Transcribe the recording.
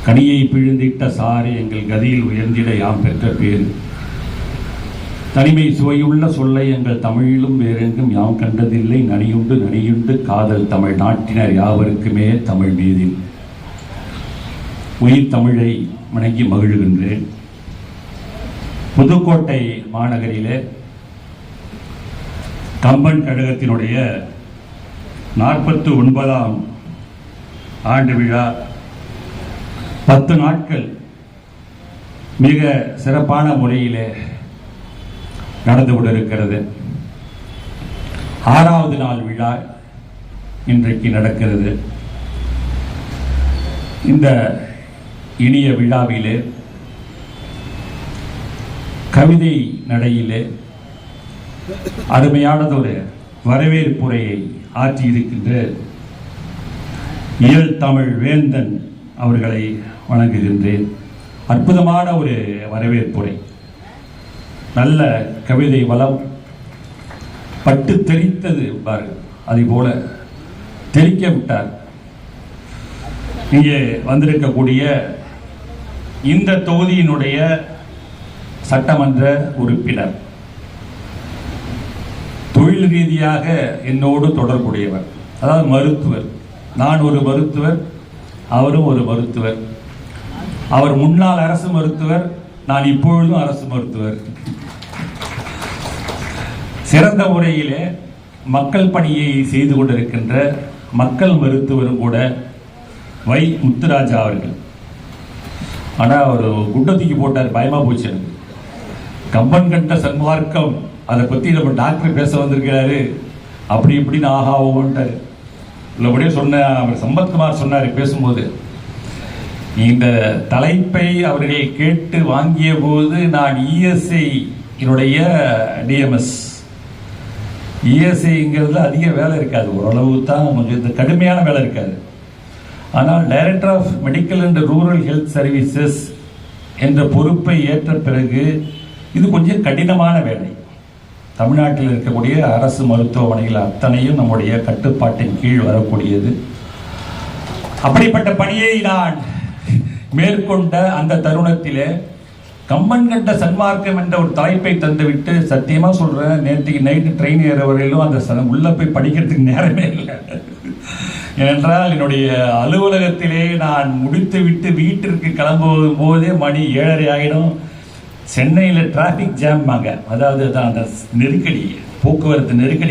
கனியை பிழிந்திட்ட சாரே எங்கள் கதியில் உயர்ந்திட யாம் பெற்ற பேர். தனிமை சுவையுள்ள சொல்லை எங்கள் தமிழிலும் வேறெங்கும் யாம் கண்டதில்லை. நனியுண்டு நனியுண்டு காதல் தமிழ் நாட்டினர் யாவருக்குமே தமிழ் மீதில் உயிர் தமிழை வணங்கி மகிழ்கின்றேன். புதுக்கோட்டை மாநகரிலே கம்பன் கழகத்தினுடைய 49ஆம் ஆண்டு விழா 10 நாட்கள் மிக சிறப்பான முறையிலே நடந்து கொண்டிருக்கிறது. 6வது நாள் விழா இன்றைக்கு நடக்கிறது. இந்த இனிய விழாவிலே கவிதை நடையிலே அருமையானதொரு வரவேற்புரையை ஆற்றியிருக்கின்ற இயல் தமிழ் வேந்தன் அவர்களை வணங்குகின்றேன். அற்புதமான ஒரு வரவேற்புரை, நல்ல கவிதை வளம், பட்டு தெரித்தது பாருங்கள், அதை போல தெரிக்க விட்டார். இங்கே வந்திருக்கக்கூடிய இந்த தொகுதியினுடைய சட்டமன்ற உறுப்பினர், தொழில் ரீதியாக என்னோடு தொடர்புடையவர், அதாவது மருத்துவர். நான் ஒரு மருத்துவர், அவரும் ஒரு மருத்துவர். அவர் முன்னாள் அரசு மருத்துவர், நான் இப்பொழுதும் அரசு மருத்துவர். சிறந்த முறையிலே மக்கள் பணியை செய்து கொண்டிருக்கின்ற மக்கள் மருத்துவரும் கூட வை முத்துராஜா அவர்கள். ஆனால் அவர் குண்டத்துக்கு போட்டார், பயமா போச்சு எனக்கு. கம்பன் கண்ட சன்மார்க்கம், அதை பற்றி நம்ம டாக்டர் பேச வந்திருக்கிறாரு, அப்படி இப்படின்னு ஆகாவோன்ட்டார். உள்ளபடியே சொன்ன அவர் சம்பத்குமார் சொன்னார் பேசும்போது, இந்த தலைப்பை அவர்கள் கேட்டு வாங்கிய போது நான் இஎஸ்ஐ என்னுடைய டிஎம்எஸ். இஎஸ்ஐங்கிறதுல அதிக வேலை இருக்காது, ஓரளவு தான், கொஞ்சம் இந்த கடுமையான வேலை இருக்காது. ஆனால் director of medical and rural health services என்ற பொறுப்பை ஏற்ற பிறகு இது கொஞ்சம் கடினமான வேலை. தமிழ்நாட்டில் இருக்கக்கூடிய அரசு மருத்துவமனைகள் அத்தனையும் நம்முடைய கட்டுப்பாட்டின் கீழ் வரக்கூடியது. அப்படிப்பட்ட பணியை நான் மேற்கொண்ட அந்த தருணத்திலே கம்பன் கண்ட சன்மார்க்கம் என்ற ஒரு தலைப்பை தந்துவிட்டு, சத்தியமா சொல்றேன், நேற்றுக்கு நைட்டு ட்ரெயின் ஏற வரையிலும் அந்த உள்ள போய் படிக்கிறதுக்கு நேரமே இல்லை. ஏனென்றால் என்னுடைய அலுவலகத்திலே நான் முடித்து விட்டு வீட்டிற்கு கிளம்பும் போதே மணி 7:30 ஆகிடும். சென்னையில் டிராஃபிக் ஜாம், அதாவது அந்த நெருக்கடி, போக்குவரத்து நெருக்கடி